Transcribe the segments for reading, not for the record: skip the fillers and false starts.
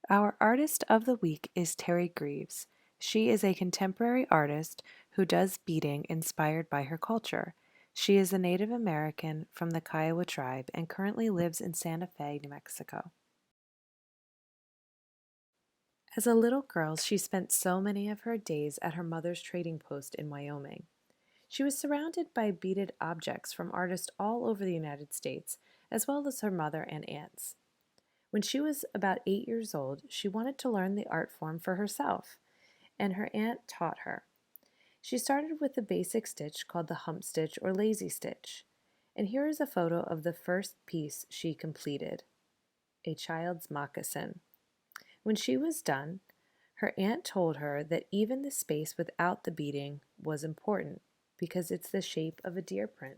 Our artist of the week is Teri Greeves. She is a contemporary artist who does beading inspired by her culture. She is a Native American from the Kiowa tribe and currently lives in Santa Fe, New Mexico. As a little girl, she spent so many of her days at her mother's trading post in Wyoming. She was surrounded by beaded objects from artists all over the United States, as well as her mother and aunts. When she was about 8 years old, she wanted to learn the art form for herself, and her aunt taught her. She started with a basic stitch called the hump stitch or lazy stitch. And here is a photo of the first piece she completed, a child's moccasin. When she was done, her aunt told her that even the space without the beading was important because it's the shape of a deer print.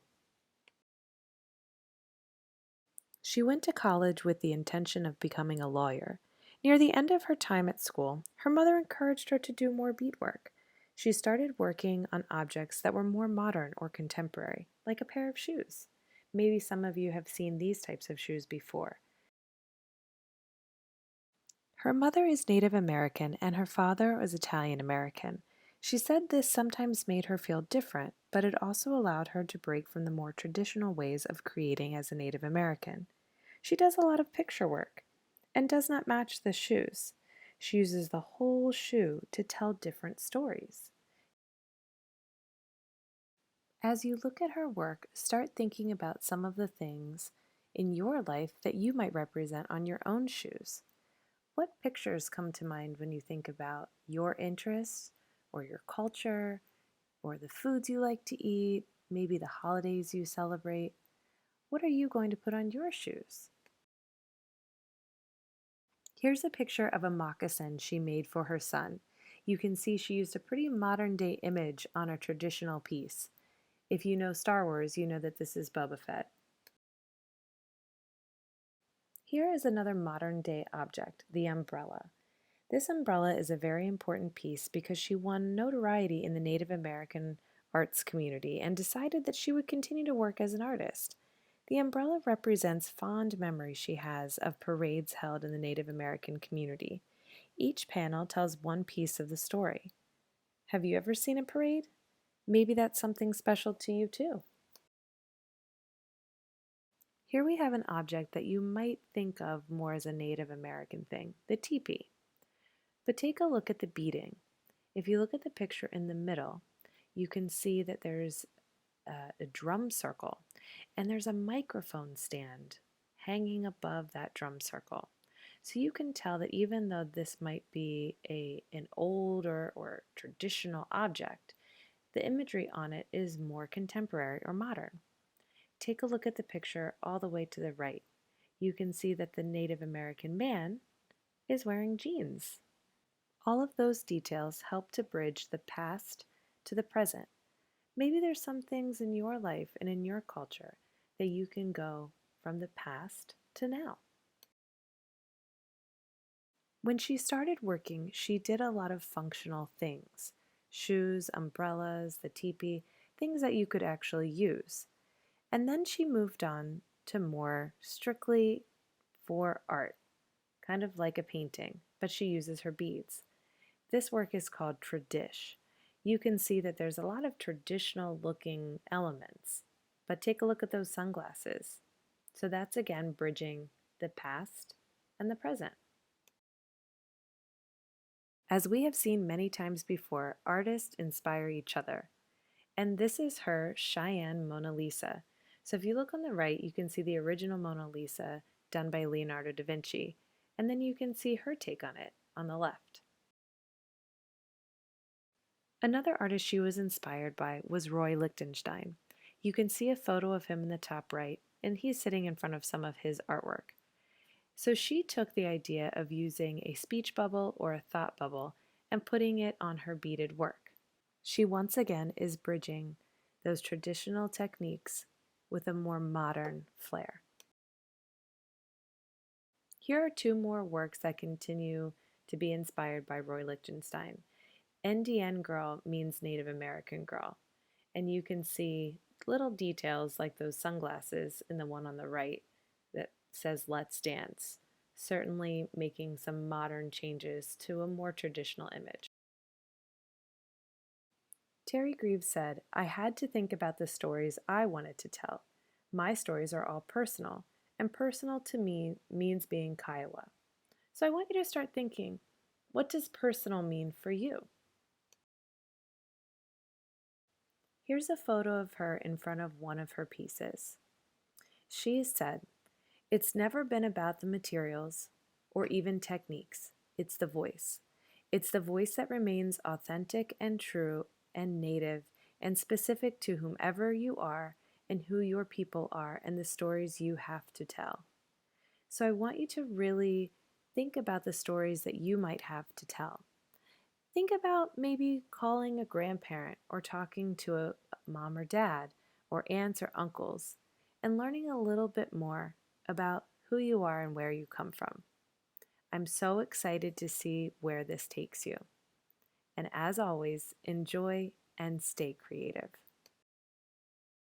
She went to college with the intention of becoming a lawyer. Near the end of her time at school, her mother encouraged her to do more beadwork. She started working on objects that were more modern or contemporary, like a pair of shoes. Maybe some of you have seen these types of shoes before. Her mother is Native American and her father is Italian American. She said this sometimes made her feel different, but it also allowed her to break from the more traditional ways of creating as a Native American. She does a lot of picture work and does not match the shoes. She uses the whole shoe to tell different stories. As you look at her work, start thinking about some of the things in your life that you might represent on your own shoes. What pictures come to mind when you think about your interests or your culture or the foods you like to eat, maybe the holidays you celebrate? What are you going to put on your shoes? Here's a picture of a moccasin she made for her son. You can see she used a pretty modern day image on a traditional piece. If you know Star Wars, you know that this is Boba Fett. Here is another modern day object, the umbrella. This umbrella is a very important piece because she won notoriety in the Native American arts community and decided that she would continue to work as an artist. The umbrella represents fond memories she has of parades held in the Native American community. Each panel tells one piece of the story. Have you ever seen a parade? Maybe that's something special to you too. Here we have an object that you might think of more as a Native American thing, the teepee. But take a look at the beading. If you look at the picture in the middle, you can see that there's a drum circle and there's a microphone stand hanging above that drum circle. So you can tell that even though this might be an older or traditional object, the imagery on it is more contemporary or modern. Take a look at the picture all the way to the right. You can see that the Native American man is wearing jeans. All of those details help to bridge the past to the present. Maybe there's some things in your life and in your culture that you can go from the past to now. When she started working, she did a lot of functional things: shoes, umbrellas, the teepee, things that you could actually use. And then she moved on to more strictly for art, kind of like a painting, but she uses her beads. This work is called tradish. You can see that there's a lot of traditional looking elements, but take a look at those sunglasses. So that's again bridging the past and the present. As we have seen many times before, artists inspire each other. And this is her Cheyenne Mona Lisa. So if you look on the right, you can see the original Mona Lisa done by Leonardo da Vinci, and then you can see her take on it on the left. Another artist she was inspired by was Roy Lichtenstein. You can see a photo of him in the top right, and he's sitting in front of some of his artwork. So she took the idea of using a speech bubble or a thought bubble and putting it on her beaded work. She once again is bridging those traditional techniques with a more modern flair. Here are two more works that continue to be inspired by Roy Lichtenstein. NDN girl means Native American girl, and you can see little details like those sunglasses in the one on the right that says let's dance. certainly making some modern changes to a more traditional image. Teri Greeves said, I had to think about the stories I wanted to tell. My stories are all personal, and personal to me means being Kiowa. So I want you to start thinking, what does personal mean for you? Here's a photo of her in front of one of her pieces. She said, it's never been about the materials or even techniques. It's the voice. It's the voice that remains authentic and true and native and specific to whomever you are and who your people are and the stories you have to tell. So I want you to really think about the stories that you might have to tell. Think about maybe calling a grandparent or talking to a mom or dad or aunts or uncles and learning a little bit more about who you are and where you come from. I'm so excited to see where this takes you. And as always, enjoy and stay creative.